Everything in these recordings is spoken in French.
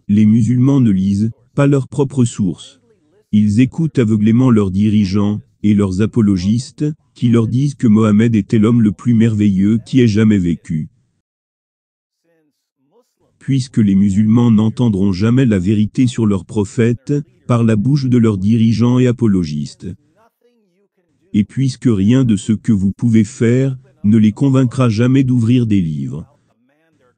Les musulmans ne lisent pas leurs propres sources. Ils écoutent aveuglément leurs dirigeants et leurs apologistes, qui leur disent que Mohammed était l'homme le plus merveilleux qui ait jamais vécu. Puisque les musulmans n'entendront jamais la vérité sur leur prophète, par la bouche de leurs dirigeants et apologistes. Et puisque rien de ce que vous pouvez faire, ne les convaincra jamais d'ouvrir des livres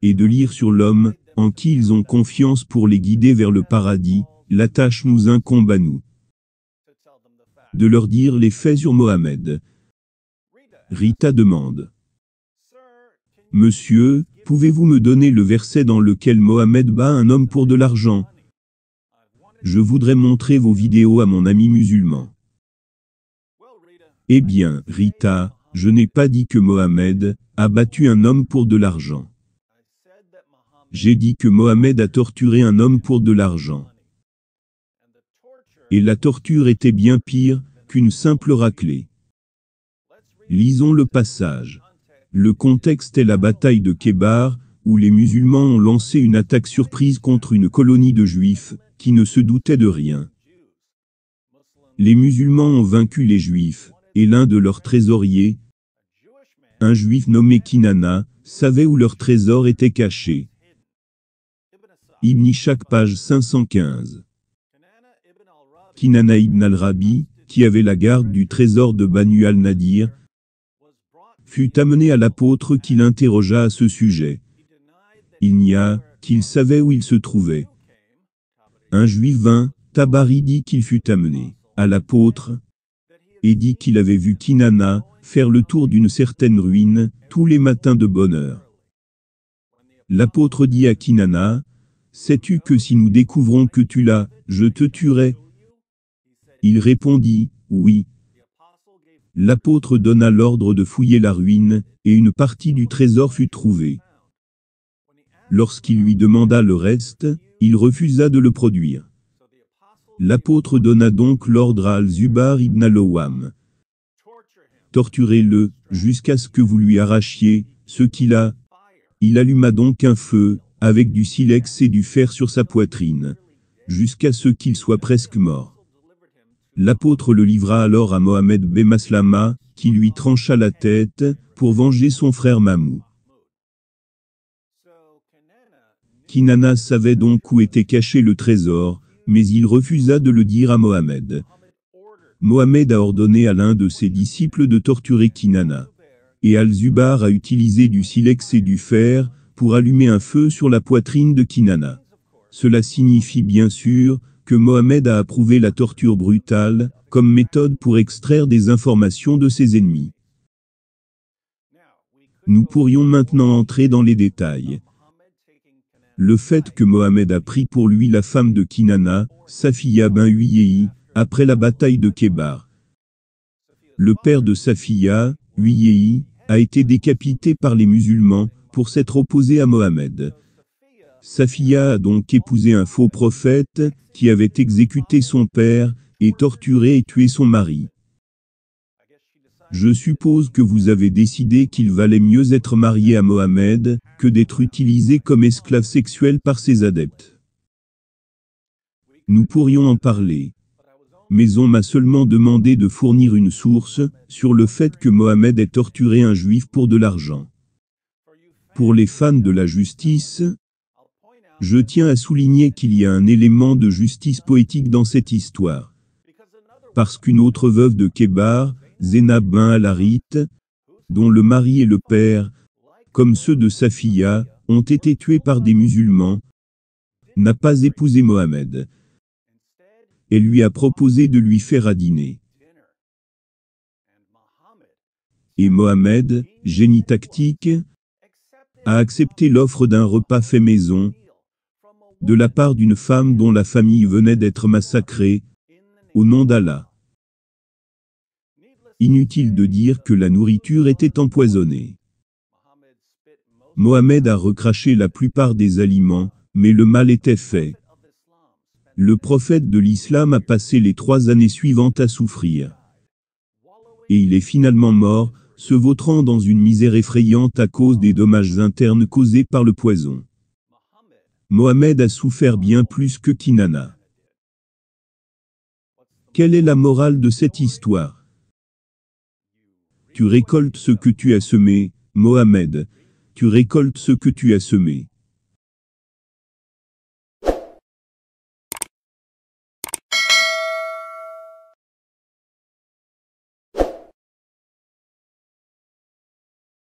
et de lire sur l'homme, en qui ils ont confiance pour les guider vers le paradis, la tâche nous incombe à nous. De leur dire les faits sur Mohammed. Rita demande. Monsieur, pouvez-vous me donner le verset dans lequel Mohammed bat un homme pour de l'argent? Je voudrais montrer vos vidéos à mon ami musulman. Eh bien, Rita, je n'ai pas dit que Mohammed a battu un homme pour de l'argent. J'ai dit que Mohammed a torturé un homme pour de l'argent. Et la torture était bien pire qu'une simple raclée. Lisons le passage. Le contexte est la bataille de Khaybar, où les musulmans ont lancé une attaque surprise contre une colonie de juifs, qui ne se doutaient de rien. Les musulmans ont vaincu les juifs, et l'un de leurs trésoriers, un juif nommé Kinana, savait où leur trésor était caché. Ibn Ishaq, page 515. Kinana ibn al-Rabi, qui avait la garde du trésor de Banu al-Nadir, fut amené à l'apôtre qui l'interrogea à ce sujet. Il nia qu'il savait où il se trouvait. Un juif vint, Tabari dit qu'il fut amené à l'apôtre, et dit qu'il avait vu Kinana faire le tour d'une certaine ruine, tous les matins de bonne heure. L'apôtre dit à Kinana, « Sais-tu que si nous découvrons que tu l'as, je te tuerai ?» Il répondit, « Oui. » L'apôtre donna l'ordre de fouiller la ruine, et une partie du trésor fut trouvée. Lorsqu'il lui demanda le reste, il refusa de le produire. L'apôtre donna donc l'ordre à Al-Zubar ibn al-Awwam. Torturez-le, jusqu'à ce que vous lui arrachiez ce qu'il a. Il alluma donc un feu, avec du silex et du fer sur sa poitrine, jusqu'à ce qu'il soit presque mort. L'apôtre le livra alors à Mohammed ben Maslama, qui lui trancha la tête, pour venger son frère Mamou. Kinana savait donc où était caché le trésor, mais il refusa de le dire à Mohammed. Mohammed a ordonné à l'un de ses disciples de torturer Kinana. Et Al-Zubar a utilisé du silex et du fer, pour allumer un feu sur la poitrine de Kinana. Cela signifie bien sûr, que Mohammed a approuvé la torture brutale, comme méthode pour extraire des informations de ses ennemis. Nous pourrions maintenant entrer dans les détails. Le fait que Mohammed a pris pour lui la femme de Kinana, Safiya ben Huyei, après la bataille de Khaybar. Le père de Safiya, Huyei, a été décapité par les musulmans, pour s'être opposé à Mohammed. Safiya a donc épousé un faux prophète, qui avait exécuté son père, et torturé et tué son mari. Je suppose que vous avez décidé qu'il valait mieux être marié à Mohammed, que d'être utilisé comme esclave sexuel par ses adeptes. Nous pourrions en parler. Mais on m'a seulement demandé de fournir une source, sur le fait que Mohammed ait torturé un juif pour de l'argent. Pour les fans de la justice, je tiens à souligner qu'il y a un élément de justice poétique dans cette histoire. Parce qu'une autre veuve de Khaybar, Zainab ben al-Harith, dont le mari et le père, comme ceux de Safiya, ont été tués par des musulmans, n'a pas épousé Mohammed. Elle lui a proposé de lui faire à dîner. Et Mohammed, génie tactique, a accepté l'offre d'un repas fait maison, de la part d'une femme dont la famille venait d'être massacrée, au nom d'Allah. Inutile de dire que la nourriture était empoisonnée. Mohammed a recraché la plupart des aliments, mais le mal était fait. Le prophète de l'islam a passé les 3 années suivantes à souffrir. Et il est finalement mort, se vautrant dans une misère effrayante à cause des dommages internes causés par le poison. Mohammed a souffert bien plus que Kinana. Quelle est la morale de cette histoire? Tu récoltes ce que tu as semé, Mohammed. Tu récoltes ce que tu as semé.